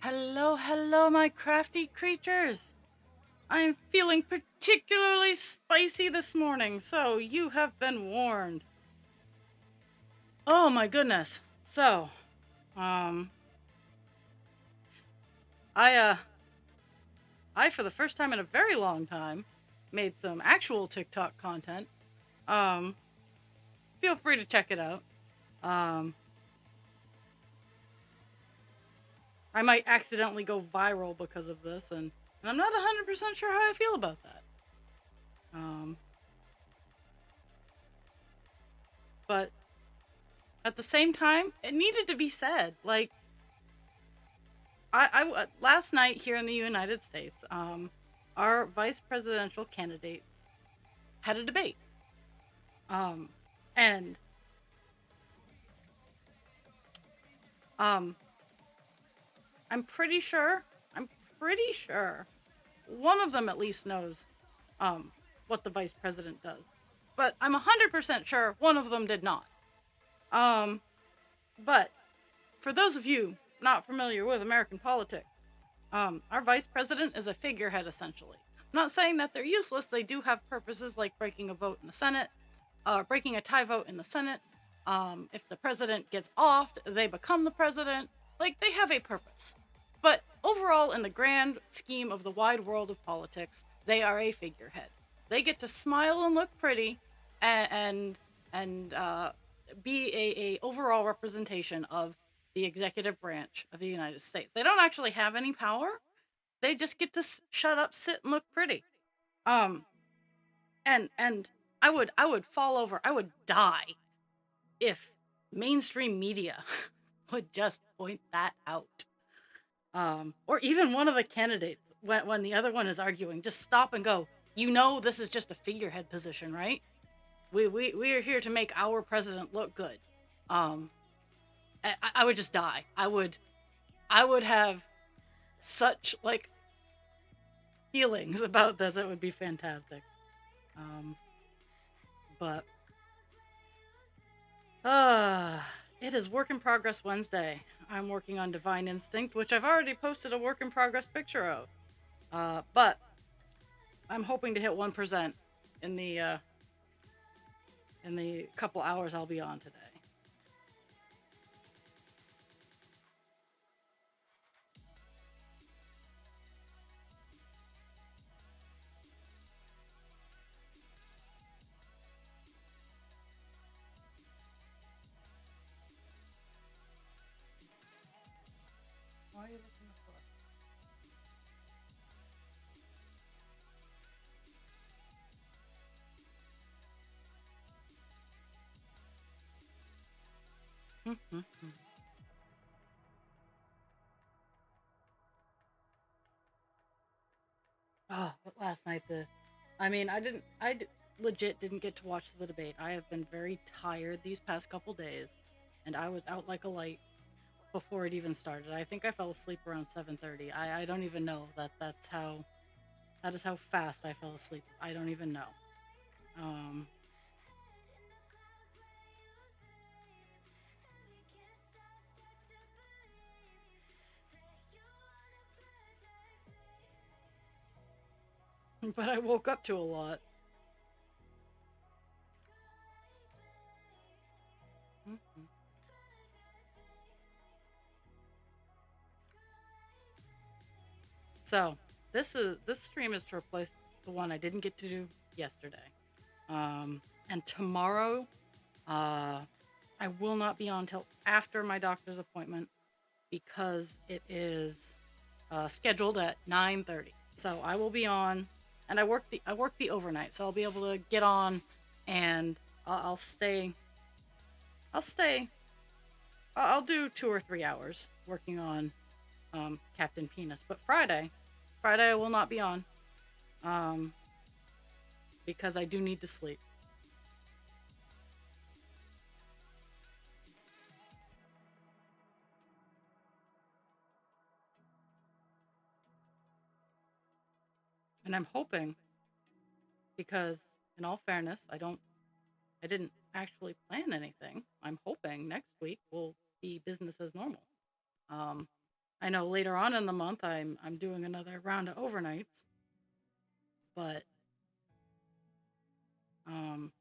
Hello, hello, my crafty creatures. I'm feeling particularly spicy this morning, so you have been warned. Oh my goodness. So, um, I, uh, I, for the first time in a very long time, made some actual TikTok content. Um, Feel free to check it out. Um, I might accidentally go viral because of this, and I'm not 100% sure how I feel about that. Um, but at the same time, it needed to be said. Like, last night here in the United States, our vice presidential candidate had a debate. Um, and um, I'm pretty sure, I'm pretty sure one of them at least knows um, what the vice president does. But I'm 100% sure one of them did not. Um, but for those of you not familiar with American politics, our vice president is a figurehead essentially. I'm not saying that they're useless. They do have purposes like breaking a vote in the Senate, breaking a tie vote in the Senate. If the president gets offed, they become the president. Like, they have a purpose. But overall, in the grand scheme of the wide world of politics, they are a figurehead. They get to smile and look pretty, and be a overall representation of the executive branch of the United States. They don't actually have any power. They just get to shut up, sit, and look pretty. Um, and I would fall over. I would die if mainstream media would just point that out. Or even one of the candidates, when the other one is arguing, just stop and go, you know, this is just a figurehead position, right? We are here to make our president look good. Um, I would just die. I would have such like feelings about this. It would be fantastic. Um, but it is work in progress Wednesday. I'm working on Divine Instinct, which I've already posted a work in progress picture of. But I'm hoping to hit 1% in the couple hours I'll be on today. Why are you looking for? Oh, but last night legit didn't get to watch the debate. I have been very tired these past couple days, and I was out like a light before it even started. I think I fell asleep around 7:30. I don't even know that is how fast I fell asleep. I don't even know. Um, but I woke up to a lot. Mhm. So this stream is to replace the one I didn't get to do yesterday. And tomorrow, uh, I will not be on till after my doctor's appointment because it is scheduled at 9:30. So I will be on, and I work the overnight, so I'll be able to get on, and I'll stay. I'll stay. I'll do 2 or 3 hours working on Captain Penis. But Friday I will not be on um, because I do need to sleep. And I'm hoping, because in all fairness, I didn't actually plan anything. I'm hoping next week will be business as normal. Um, I know later on in the month I'm doing another round of overnights, but um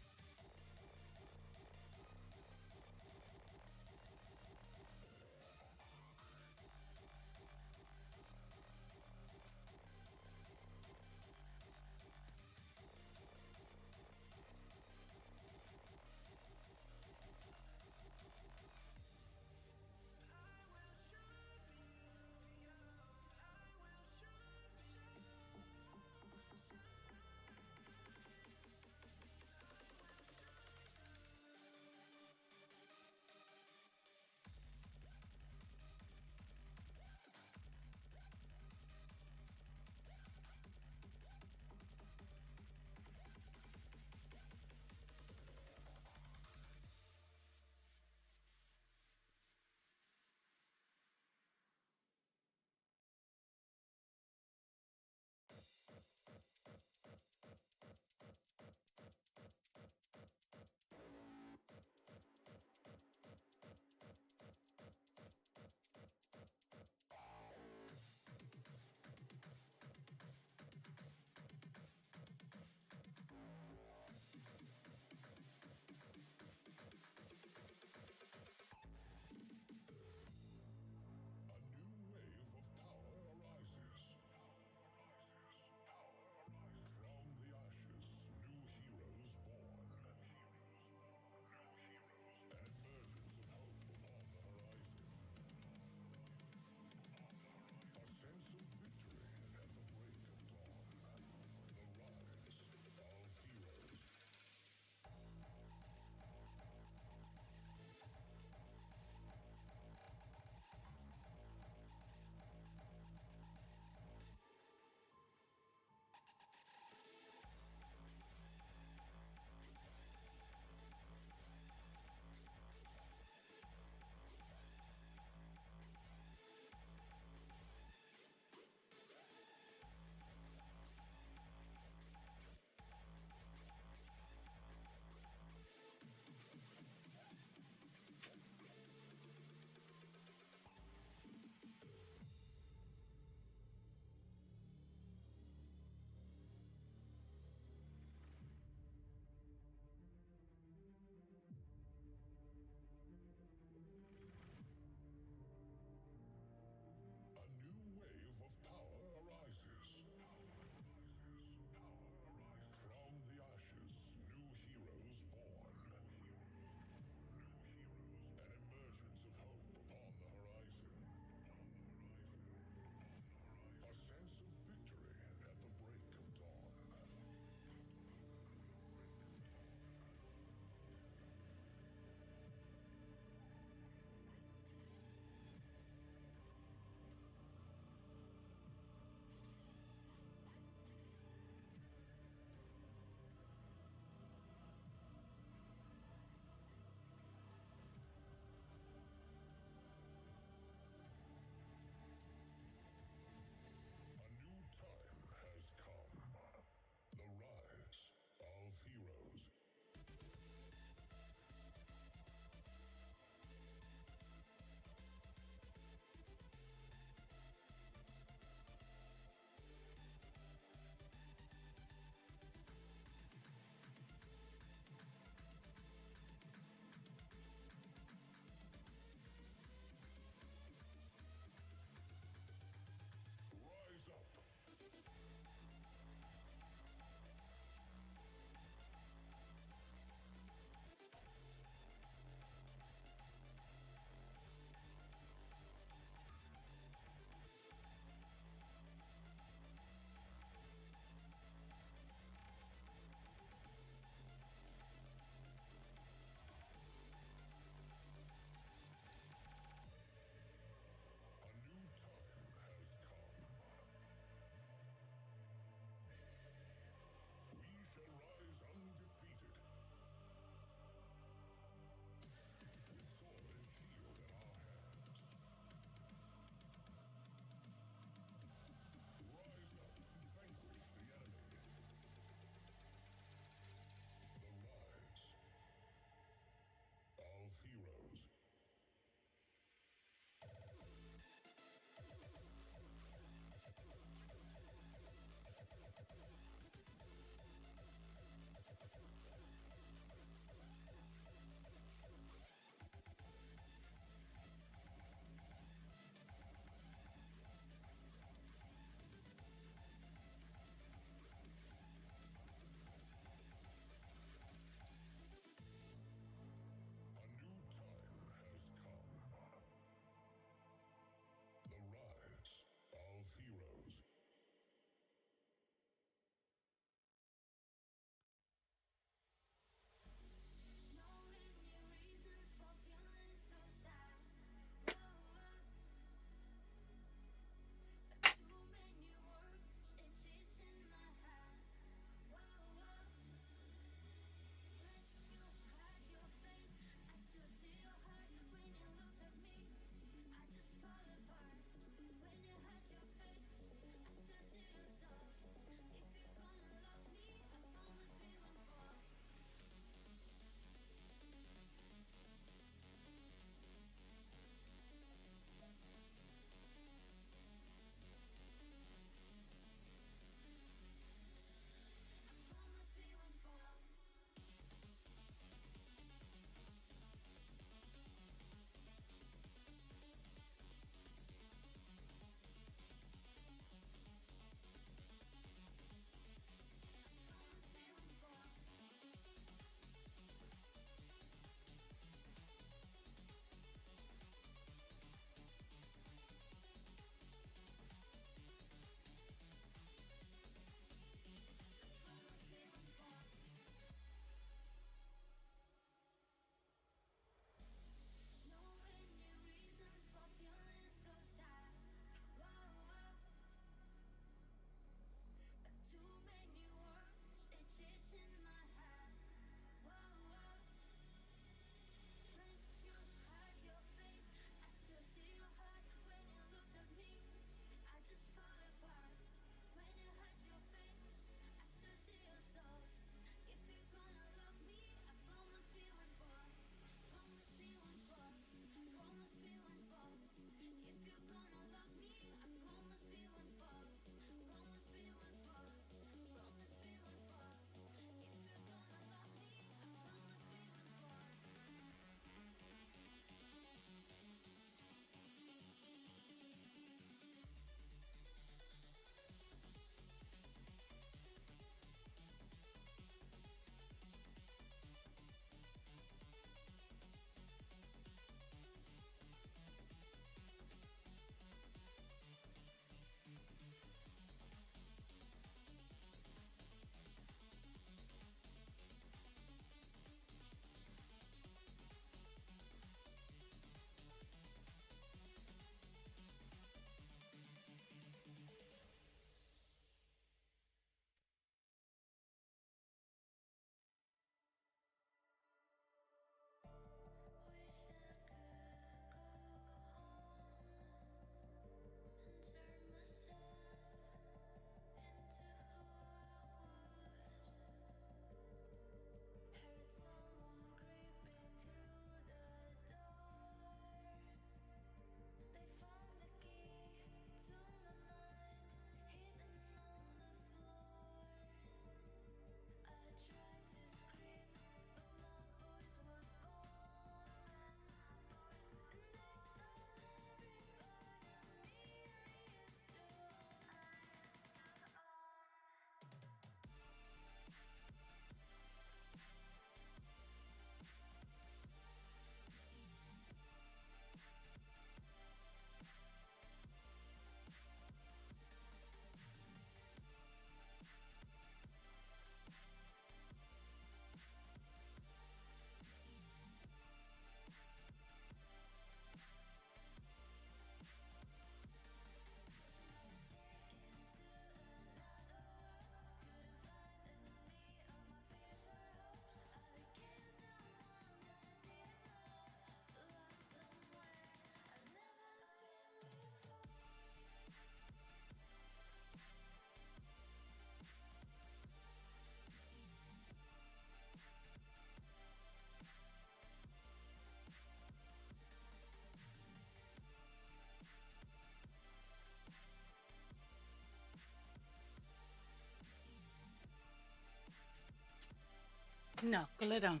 No, go lay down.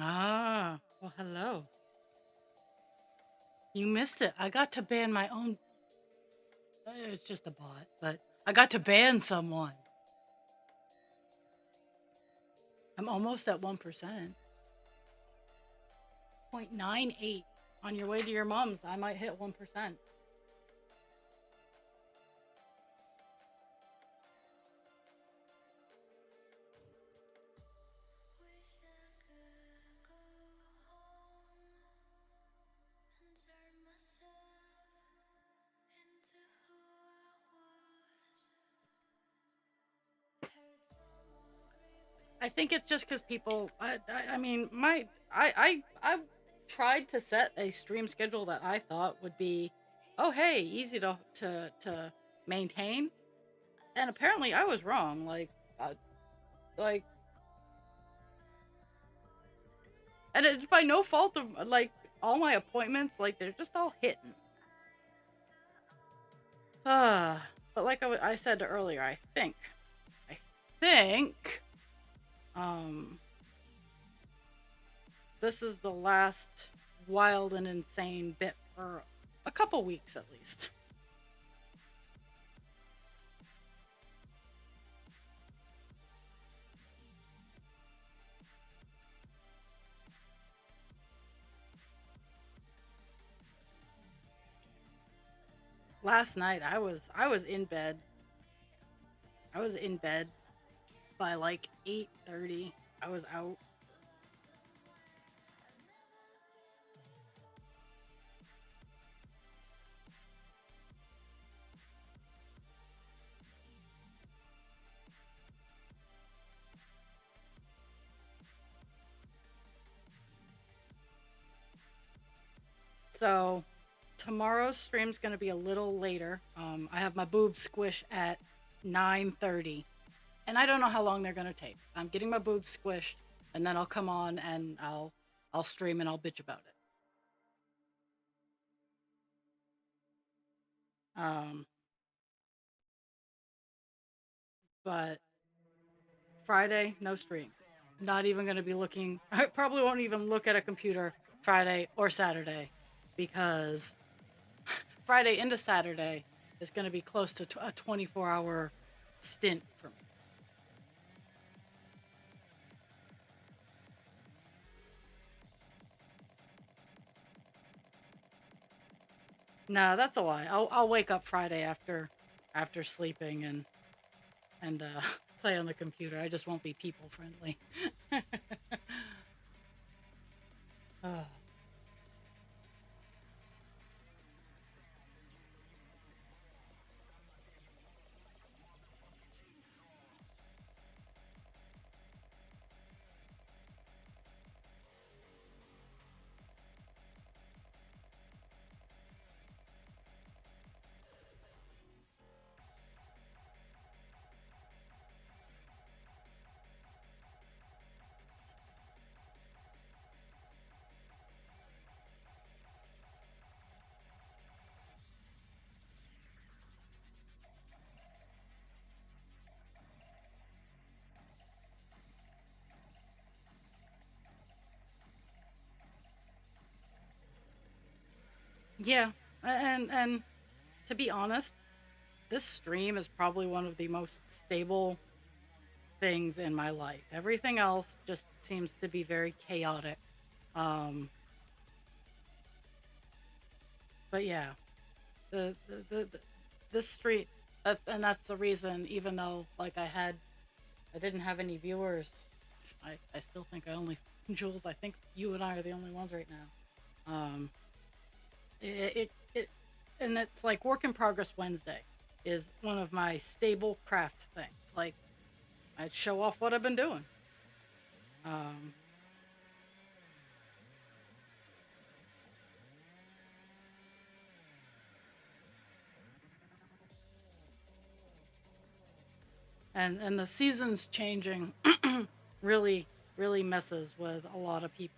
Ah, well, hello. You missed it. I got to ban my own. It's just a bot, but I got to ban someone. I'm almost at 1%. 0.98. On your way to your mom's, I might hit 1%. I think it's just because people. I mean, I tried to set a stream schedule that I thought would be, oh hey, easy to maintain, and apparently I was wrong. Like, and it's by no fault of like all my appointments. Like they're just all hitting. But like I said earlier, I think, um, this is the last wild and insane bit for a couple weeks at least. Last night I was in bed. I was in bed by like 8:30. I was out. So tomorrow's stream's gonna be a little later. I have my boob squish at 9:30, and I don't know how long they're gonna take. I'm getting my boobs squished, and then I'll come on and I'll stream and I'll bitch about it. Um, but Friday, no stream. Not even gonna be looking. I probably won't even look at a computer Friday or Saturday, because Friday into Saturday is going to be close to a 24-hour stint for me. No, that's a lie. I'll wake up Friday after sleeping and play on the computer. I just won't be people friendly. Oh. Yeah, and to be honest, this stream is probably one of the most stable things in my life. Everything else just seems to be very chaotic. Um, but yeah, the this street, and that's the reason. Even though like I didn't have any viewers, I still think I only Jules. I think you and I are the only ones right now. It and it's like work in progress Wednesday is one of my stable craft things. Like I'd show off what I've been doing. Um, and the seasons changing really really messes with a lot of people.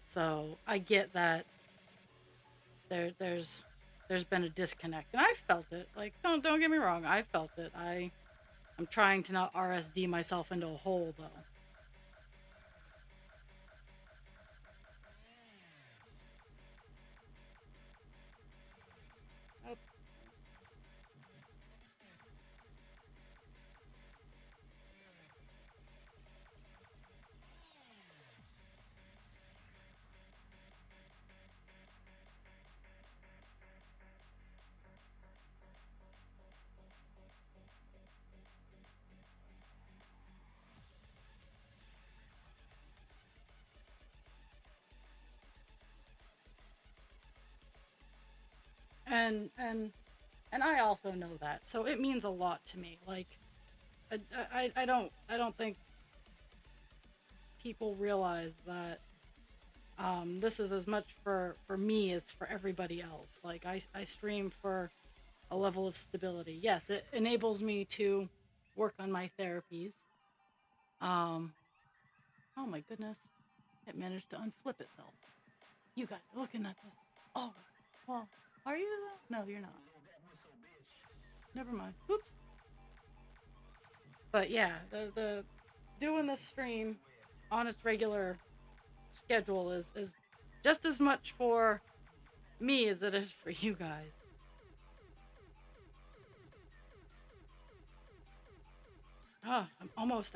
So I get that there's been a disconnect, and I felt it. Like, don't get me wrong, I felt it. I'm trying to not RSD myself into a hole though. Oh. And I also know that, so it means a lot to me. Like, I don't think people realize that this is as much for me as for everybody else. Like, I stream for a level of stability. Yes, it enables me to work on my therapies. Um, oh my goodness, it managed to unflip itself. You guys are looking at this. Oh, well, are you? No, you're not. Never mind. Oops. But yeah, the doing the stream on its regular schedule is just as much for me as it is for you guys. Oh, I'm almost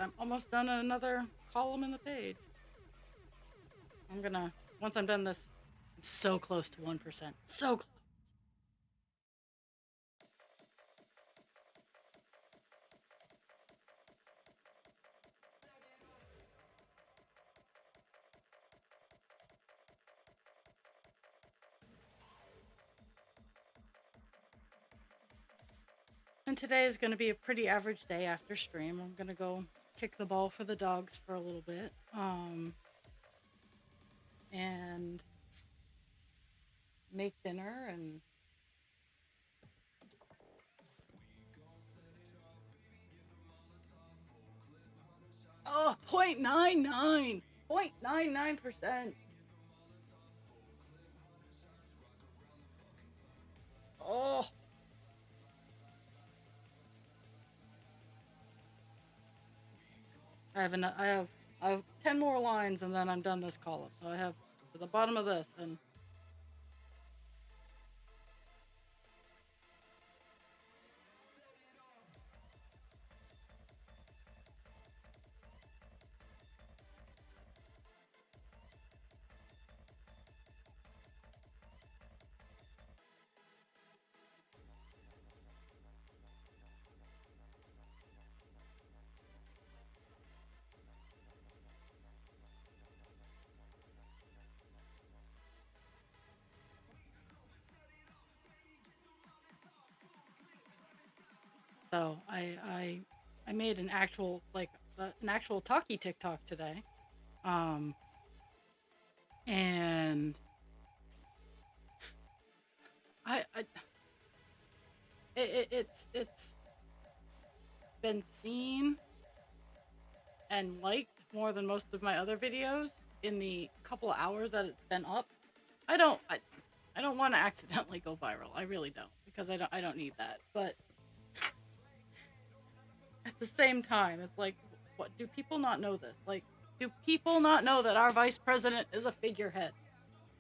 done another column in the page. I'm gonna, once I'm done this, I'm so close to 1%. So close. And today is going to be a pretty average day after stream. I'm going to go kick the ball for the dogs for a little bit. And make dinner and oh, 0.99. 0.99%. Oh, I have 10 more lines and then I'm done this column. So I have to the bottom of this, and so I made an actual an actual talkie TikTok today. Um and I it's been seen and liked more than most of my other videos in the couple of hours that it's been up. I don't want to accidentally go viral. I really don't, because I don't need that. But at the same time, it's like, what do people not know this? Like, do people not know that our vice president is a figurehead?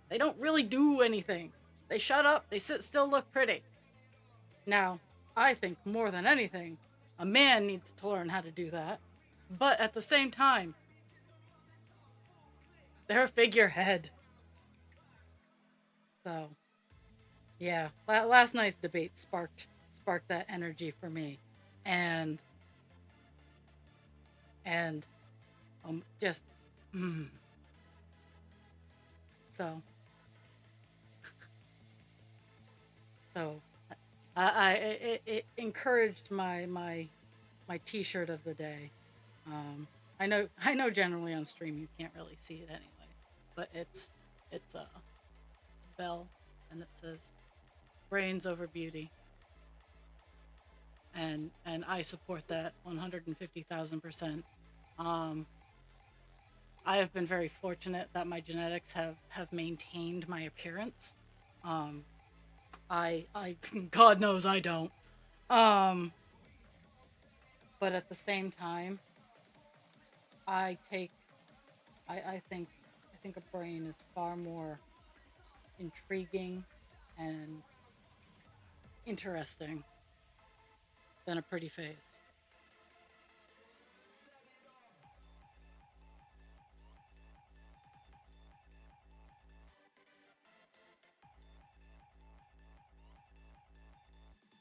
They don't really do anything. They shut up, they sit still, look pretty. Now, I think more than anything, a man needs to learn how to do that. But at the same time, they're a figurehead. So, yeah, last night's debate sparked that energy for me, and and just so so it encouraged my T-shirt of the day. I know generally on stream you can't really see it anyway, but it's a bell, and it says brains over beauty. and I support that 150,000%. Um, I have been very fortunate that my genetics have maintained my appearance. Um, I God knows I don't. Um, but at the same time, I take I think a brain is far more intriguing and interesting than a pretty face.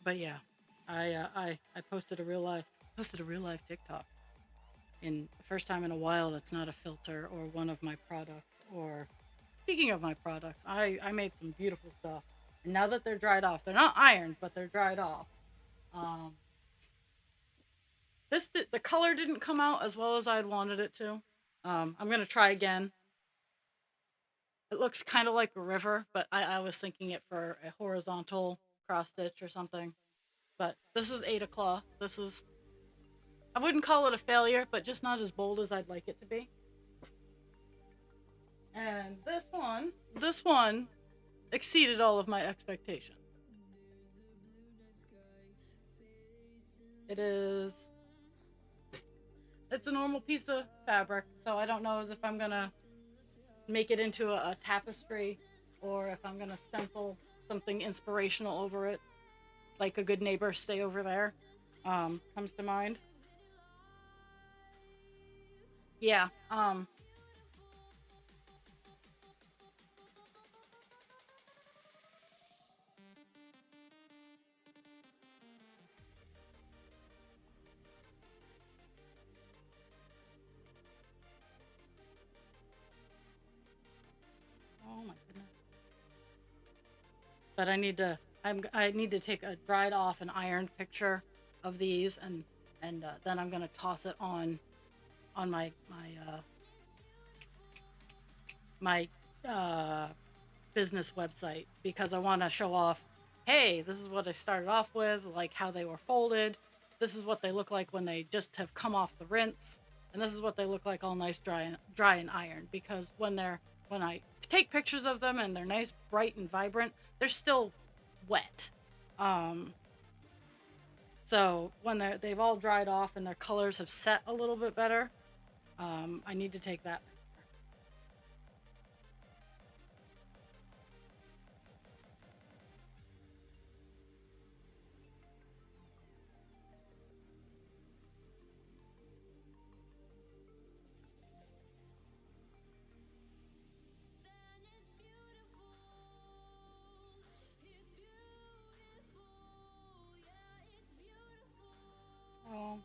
But yeah, I posted a real life TikTok in the first time in a while that's not a filter or one of my products. Or speaking of my products, I made some beautiful stuff, and now that they're dried off, they're not ironed, but they're dried off. Um, the color didn't come out as well as I'd wanted it to. I'm gonna try again. It looks kind of like a river, but I was thinking it for a horizontal cross stitch or something. But this is Ada Claw. This is, I wouldn't call it a failure, but just not as bold as I'd like it to be. And this one exceeded all of my expectations. It is, it's a normal piece of fabric, so I don't know as if I'm gonna make it into a tapestry or if I'm gonna stencil something inspirational over it, like a good neighbor, stay over there, comes to mind. Yeah. Oh my goodness. But I need to take a dried off and ironed picture of these, and then I'm gonna toss it on my business website because I want to show off. Hey, this is what I started off with, like how they were folded. This is what they look like when they just have come off the rinse, and this is what they look like all nice, dry and ironed. Because when I take pictures of them and they're nice, bright and vibrant, they're still wet. Um, so when they've all dried off and their colors have set a little bit better, I need to take that. Oh,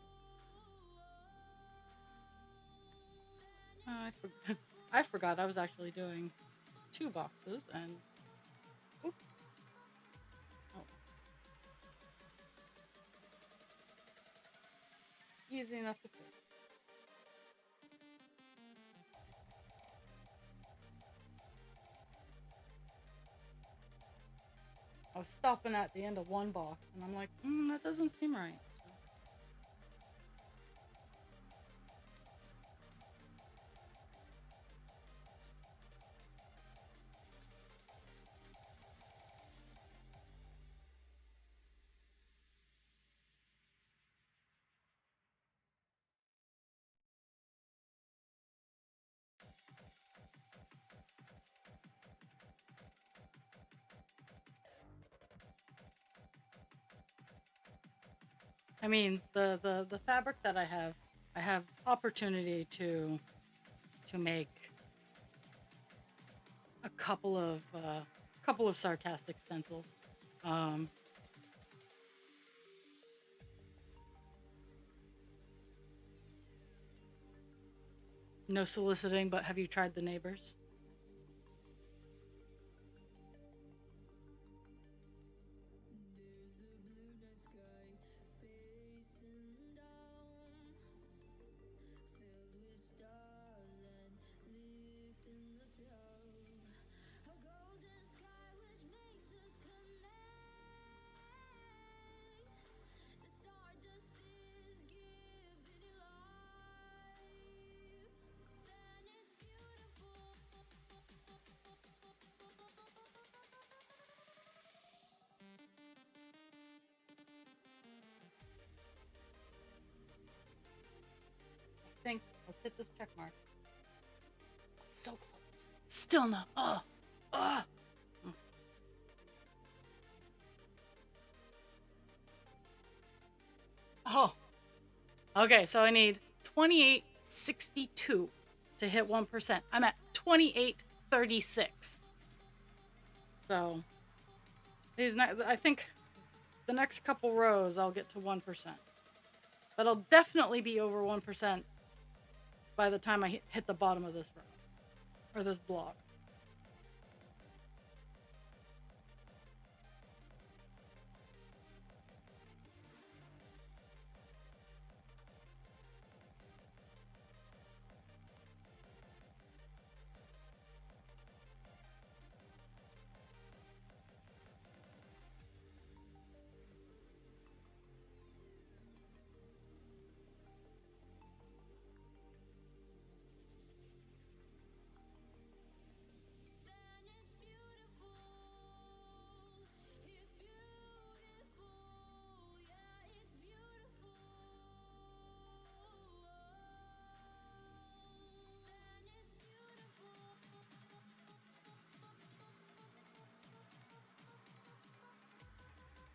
I forgot. I forgot I was actually doing two boxes and oops, oh, easy enough to fix. I was stopping at the end of one box and I'm like, that doesn't seem right. So, I mean, the fabric that I have opportunity to make a couple of sarcastic stencils. Um, no soliciting, but have you tried the neighbors? Let's hit this check mark. So close. Still not. Ugh. Oh. Okay, so I need 2862 to hit 1%. I'm at 2836. So I think the next couple rows I'll get to 1%. But I'll definitely be over 1% by the time I hit the bottom of this row, or this block.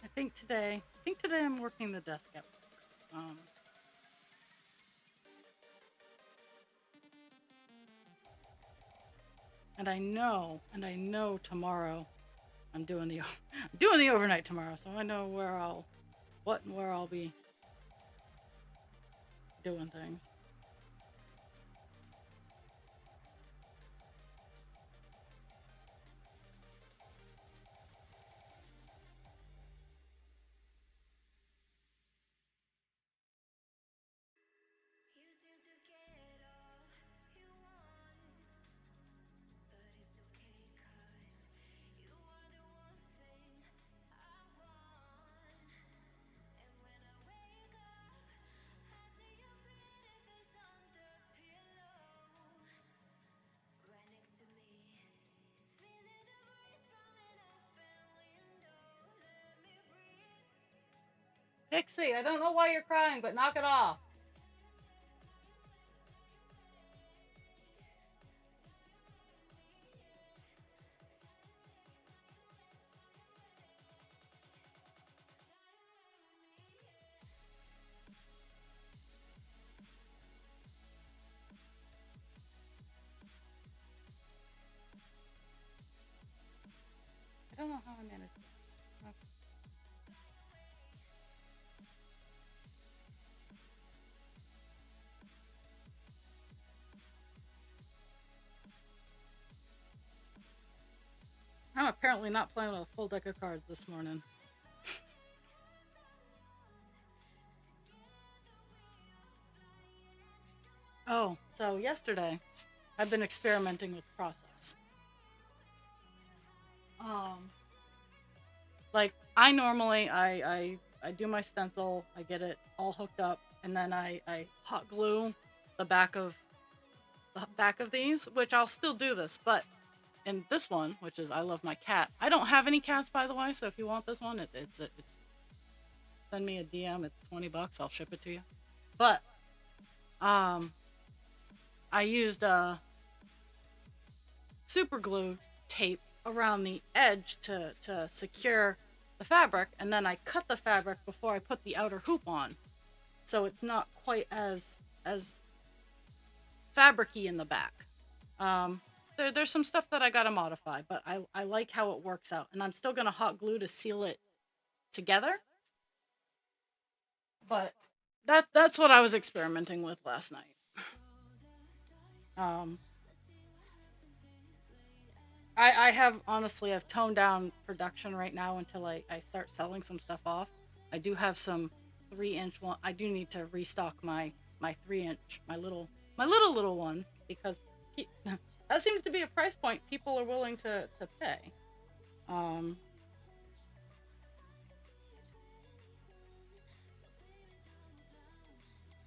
I think today I'm working the desk at work. And I know tomorrow I'm doing the overnight tomorrow, so I know where I'll be doing things. Pixie, I don't know why you're crying, but knock it off. I don't know how I managed it. Okay. I'm apparently not playing with a full deck of cards this morning. Oh, so yesterday I've been experimenting with process. Like I normally I do my stencil, I get it all hooked up, and then I hot glue the back of these, which I'll still do this, but in this one, which is I love my cat. I don't have any cats, by the way, so if you want this one, it's send me a DM. It's $20. I'll ship it to you. But I used super glue tape around the edge to secure the fabric, and then I cut the fabric before I put the outer hoop on, so it's not quite as fabricy in the back. There's some stuff that I gotta modify, but I like how it works out, and I'm still gonna hot glue to seal it together. But that's what I was experimenting with last night. I have honestly I've toned down production right now until I start selling some stuff off. I do have some 3-inch one. I do need to restock my 3-inch, my little ones, because that seems to be a price point people are willing to pay.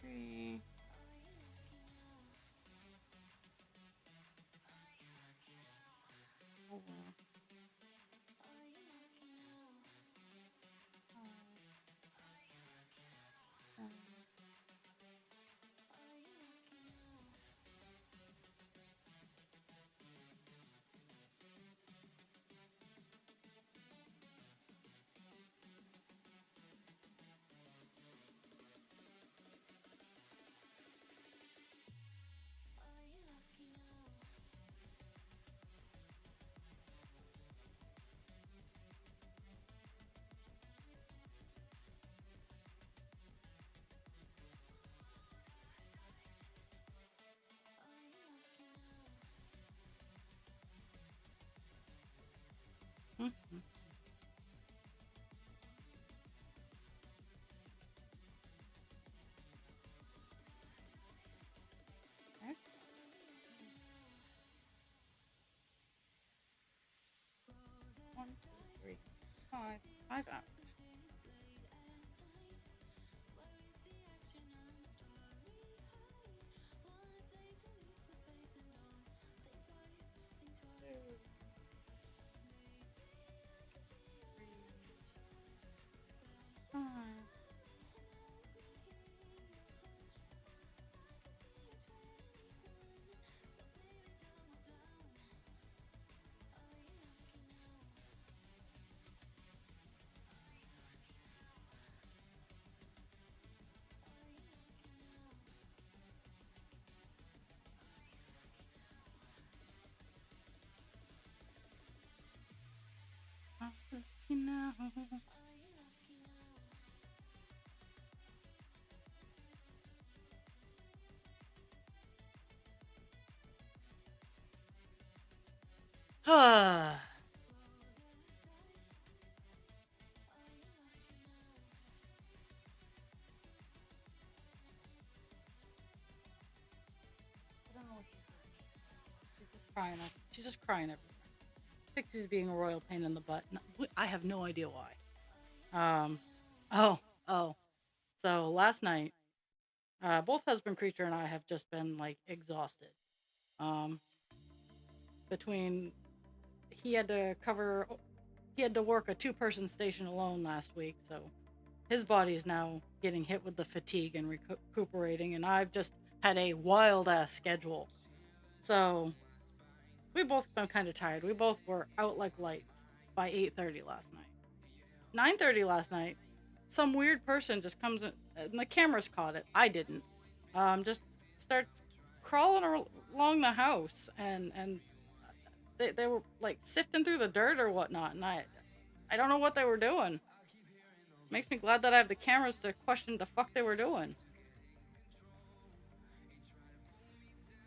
Three. 5 hours. Two, 3, 5. You know. I don't know what she's doing. She's just crying. She's just crying everywhere. Pixie's being a royal pain in the butt. No, I have no idea why. Um. Oh. Oh. So last night, both husband creature and I have just been like exhausted. Um. Between he had to cover, he had to work a two-person station alone last week, so his body is now getting hit with the fatigue and recuperating, and I've just had a wild ass schedule. So we both been kind of tired. We both were out like lights by 8:30 last night. 9:30 last night, some weird person just comes in, and the cameras caught it. I didn't. Just starts crawling along the house, and they were like sifting through the dirt or whatnot, and I don't know what they were doing. Makes me glad that I have the cameras to question the fuck they were doing.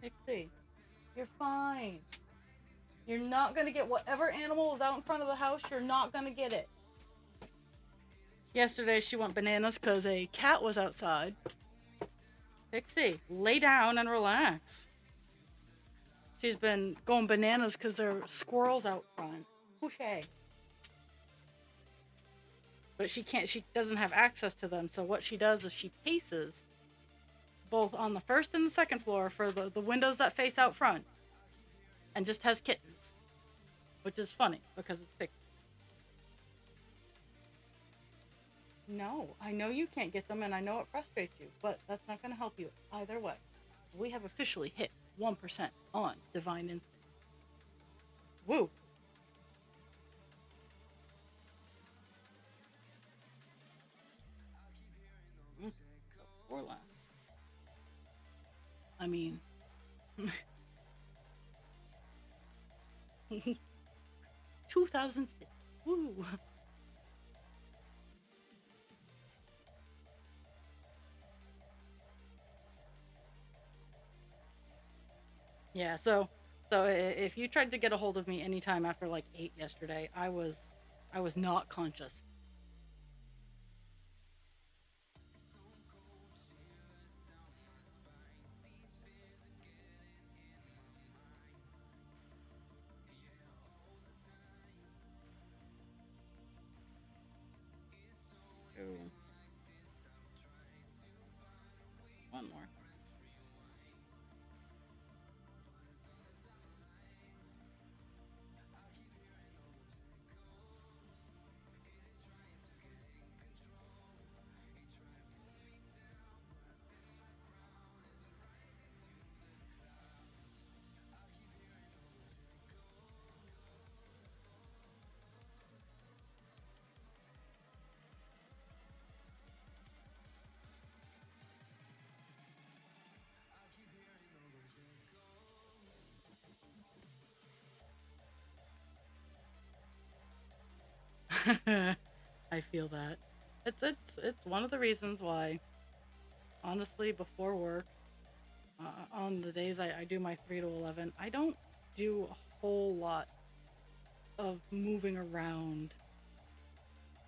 Pixie, you're fine. You're not gonna get whatever animal is out in front of the house. You're not gonna get it. Yesterday she went bananas because a cat was outside. Pixie, lay down and relax. She's been going bananas because there are squirrels out front. Couche. But she can't. She doesn't have access to them. So what she does is she paces both on the first and the second floor for the windows that face out front, and just has kittens, which is funny because it's Pixie. No, I know you can't get them, and I know it frustrates you, but that's not going to help you either way. We have officially hit 1% on Divine Instinct. Woo! So 4 left. I mean, 2,000 sticks. Woo! Yeah, so if you tried to get a hold of me anytime after like 8 yesterday, I was not conscious. Ooh. One more. I feel that. It's one of the reasons why, honestly, before work, on the days I do my 3 to 11, I don't do a whole lot of moving around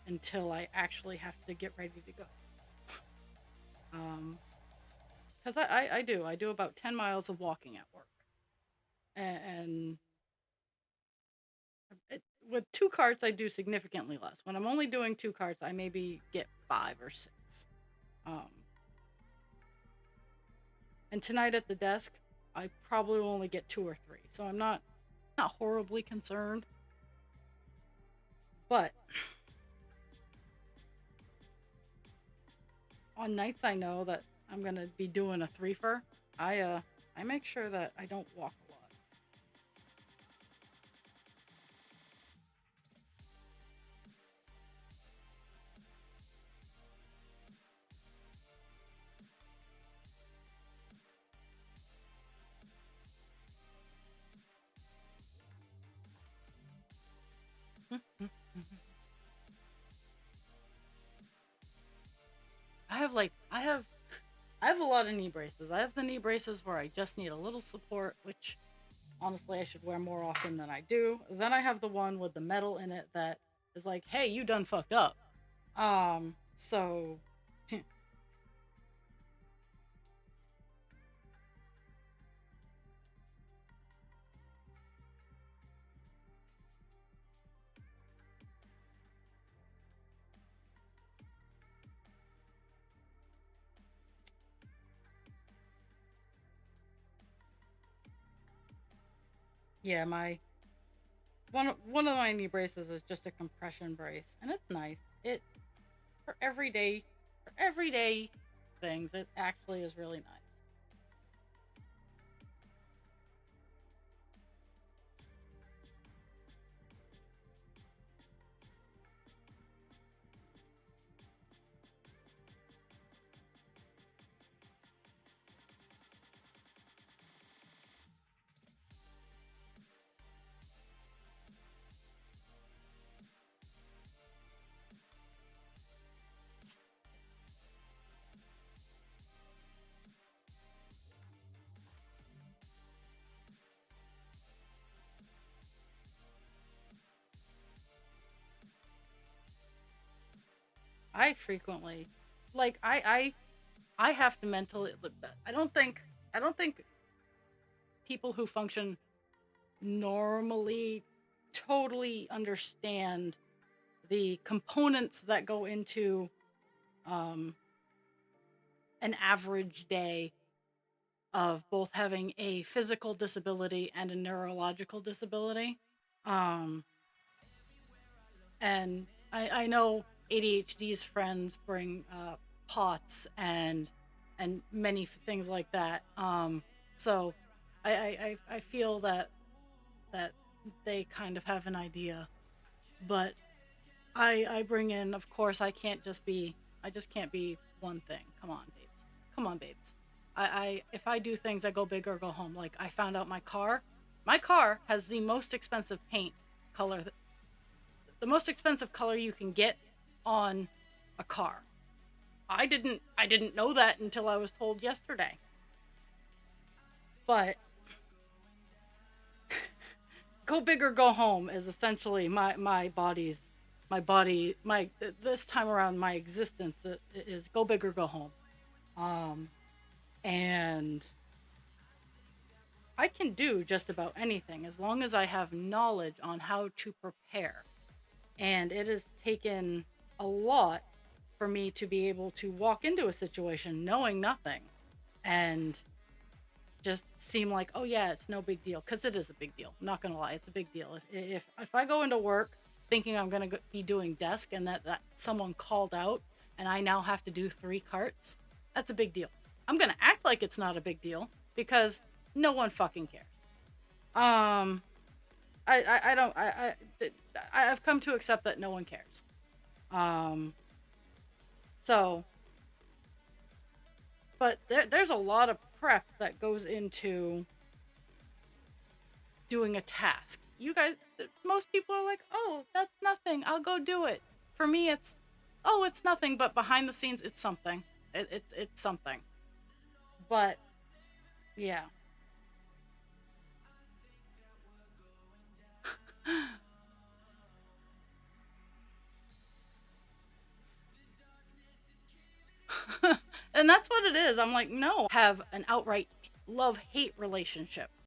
until I actually have to get ready to go. Um, because I do about 10 miles of walking at work, and with 2 carts, I do significantly less. When I'm only doing 2 carts, I maybe get 5 or 6. Um, and tonight at the desk, I probably will only get 2 or 3. So I'm not horribly concerned. But on nights I know that I'm gonna be doing a threefer, I make sure that I don't walk a lot. I have like I have a lot of knee braces. I have the knee braces where I just need a little support, which honestly I should wear more often than I do. Then I have the one with the metal in it that is like, hey, you done fucked up. So yeah, my one of my knee braces is just a compression brace, and it's nice. It for everyday things, it actually is really nice. I frequently like I have to mentally. I don't think I don't think people who function normally totally understand the components that go into um, an average day of both having a physical disability and a neurological disability. Um, and I know ADHD's friends bring pots and many things like that. So I feel that they kind of have an idea, but I bring in, of course, I just can't be one thing. Come on, babes. Come on, babes. I if I do things, I go big or go home. Like I found out my car has the most expensive paint color, the most expensive color you can get on a car. I didn't know that until I was told yesterday. But go big or go home is essentially my body my this time around my existence is go big or go home. Um and I can do just about anything as long as I have knowledge on how to prepare. And it has taken a lot for me to be able to walk into a situation knowing nothing and just seem like, oh yeah, it's no big deal, because it is a big deal. I'm not gonna lie, it's a big deal. If I go into work thinking I'm gonna be doing desk and that someone called out and I now have to do 3 carts, that's a big deal. I'm gonna act like it's not a big deal because no one fucking cares. Um, I don't I've come to accept that no one cares. Um, so but there's a lot of prep that goes into doing a task. You guys, most people are like, oh, that's nothing. I'll go do it. For me, it's, oh, it's nothing. But behind the scenes, it's something. It's something. But yeah. And that's what it is. I'm like, no, have an outright love hate relationship